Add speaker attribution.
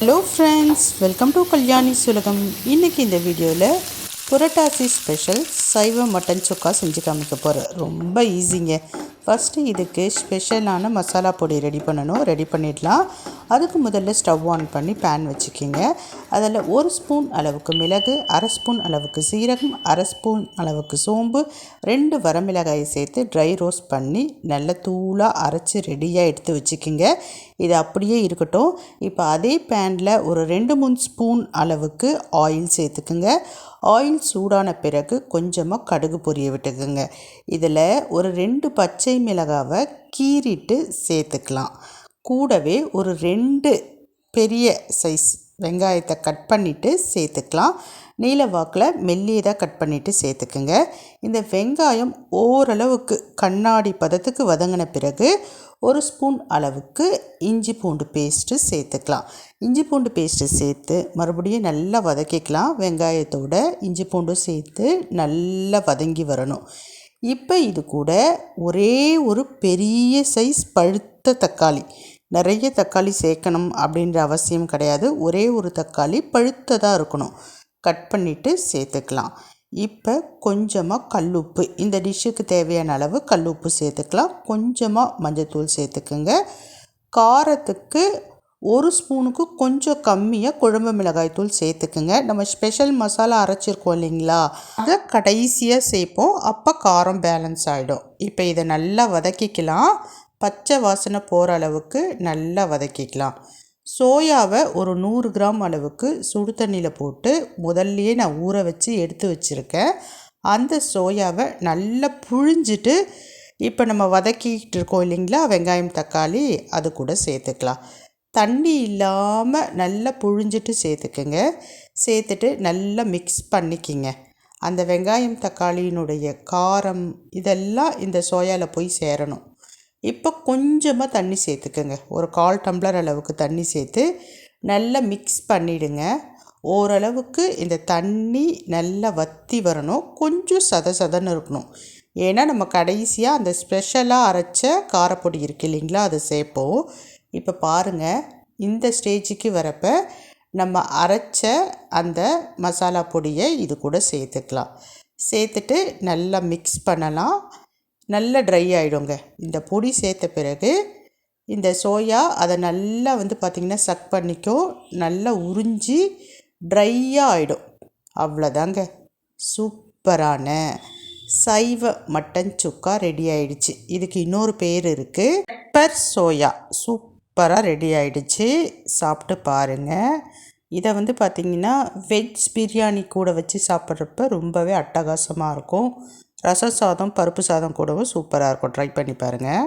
Speaker 1: Hello friends, welcome to Kalyani சுலகம். இன்றைக்கி இந்த வீடியோவில் புரட்டாசி ஸ்பெஷல் சைவ மட்டன் சுக்கா செஞ்சு காமிக்க போகிறேன். ரொம்ப ஈஸிங்க. ஃபஸ்ட்டு இதுக்கு ஸ்பெஷலான மசாலா பொடி ரெடி பண்ணணும். ரெடி பண்ணிடலாம். அதுக்கு முதல்ல ஸ்டவ் ஆன் பண்ணி பேன் வச்சுக்கிங்க. அதில் 1 ஸ்பூன் அளவுக்கு மிளகு, 1/2 ஸ்பூன் அளவுக்கு சீரகம், 1/2 ஸ்பூன் அளவுக்கு சோம்பு, 2 வரமிளகாயை சேர்த்து ட்ரை ரோஸ்ட் பண்ணி நல்ல தூளாக அரைச்சி ரெடியாக எடுத்து வச்சுக்கிங்க. இது அப்படியே இருக்கட்டும். இப்போ அதே பேனில் ஒரு 2-3 ஸ்பூன் அளவுக்கு ஆயில் சேர்த்துக்குங்க. ஆயில் சூடான பிறகு கொஞ்சமாக கடுகு பொரிய விட்டுக்குங்க. இதில் ஒரு 2 பச்சை மிளகாவை கீறிட்டு சேர்த்துக்கலாம். கூடவே ஒரு 2 பெரிய சைஸ் வெங்காயத்தை கட் பண்ணிவிட்டு சேர்த்துக்கலாம். நீல வாக்கில் மெல்லியதாக கட் பண்ணிவிட்டு சேர்த்துக்குங்க. இந்த வெங்காயம் ஓரளவுக்கு கண்ணாடி பதத்துக்கு வதங்கின பிறகு 1 ஸ்பூன் அளவுக்கு இஞ்சி பூண்டு பேஸ்ட்டு சேர்த்துக்கலாம். இஞ்சி பூண்டு பேஸ்ட்டு சேர்த்து மறுபடியும் நல்லா வதக்கிக்கலாம். வெங்காயத்தோட இஞ்சி பூண்டும் சேர்த்து நல்லா வதங்கி வரணும். இப்போ இது கூட ஒரே ஒரு பெரிய சைஸ் பழுத்த தக்காளி, நிறைய தக்காளி சேர்க்கணும் அப்படின்ற அவசியம் கிடையாது. ஒரே ஒரு தக்காளி பழுத்ததாக இருக்கணும், கட் பண்ணிவிட்டு சேர்த்துக்கலாம். இப்போ கொஞ்சமாக கல்லுப்பு, இந்த டிஷ்ஷுக்கு தேவையான அளவு கல்லுப்பு சேர்த்துக்கலாம். கொஞ்சமாக மஞ்சத்தூள் சேர்த்துக்குங்க. காரத்துக்கு 1 ஸ்பூனுக்கு கொஞ்சம் கம்மியாக குழம்பு மிளகாய் தூள் சேர்த்துக்குங்க. நம்ம ஸ்பெஷல் மசாலா அரைச்சிருக்கோம் இல்லைங்களா, அதை கடைசியாக சேர்ப்போம். அப்போ காரம் பேலன்ஸ் ஆகிடும். இப்போ இதை நல்லா வதக்கிக்கலாம். பச்சை வாசனை போகிற அளவுக்கு நல்லா வதக்கிக்கலாம். சோயாவை ஒரு 100 கிராம் அளவுக்கு சுடு தண்ணியில் போட்டு முதல்லையே நான் ஊற வச்சு எடுத்து வச்சுருக்கேன். அந்த சோயாவை நல்லா புழிஞ்சிட்டு இப்போ நம்ம வதக்கிட்டு இருக்கோம் இல்லைங்களா, வெங்காயம் தக்காளி, அது கூட சேர்த்துக்கலாம். தண்ணி இல்லாமல் நல்லா புழிஞ்சிட்டு சேர்த்துக்குங்க. சேர்த்துட்டு நல்லா மிக்ஸ் பண்ணிக்கிங்க. அந்த வெங்காயம் தக்காளியினுடைய காரம் இதெல்லாம் இந்த சோயாவில் போய் சேரணும். இப்போ கொஞ்சமாக தண்ணி சேர்த்துக்குங்க. ஒரு 1/4 டம்ளர் அளவுக்கு தண்ணி சேர்த்து நல்லா மிக்ஸ் பண்ணிவிடுங்க. ஓரளவுக்கு இந்த தண்ணி நல்லா வற்றி வரணும். கொஞ்சம் சதன்னு இருக்கணும். ஏன்னா நம்ம கடைசியாக அந்த ஸ்பெஷலாக அரைச்ச காரப்பொடி இருக்குது இல்லைங்களா, அதை சேர்ப்போம். இப்போ பாருங்கள், இந்த ஸ்டேஜுக்கு வரப்போ நம்ம அரைச்ச அந்த மசாலா பொடியை இது கூட சேர்த்துக்கலாம். சேர்த்துட்டு நல்லா மிக்ஸ் பண்ணலாம். நல்லா ட்ரை ஆகிடுங்க. இந்த பொடி சேர்த்த பிறகு இந்த சோயா அதை நல்லா பார்த்திங்கன்னா சக் பண்ணிக்கும். நல்லா உறிஞ்சி ட்ரையாக ஆகிடும். அவ்வளோதாங்க, சூப்பரான சைவ மட்டன் சுக்கா ரெடி ஆகிடுச்சு. இதுக்கு இன்னொரு பேர் இருக்குது, பெப்பர் சோயா. சூப்பராக ரெடி ஆகிடுச்சு. சாப்பிட்டு பாருங்கள். இதை பார்த்திங்கன்னா வெஜ் பிரியாணி கூட வச்சு சாப்பிட்றப்ப ரொம்பவே அட்டகாசமாக இருக்கும். ரச சாதம், பருப்பு சாதம் கூடவும் சூப்பராக இருக்கும். ட்ரை பண்ணி பாருங்கள்.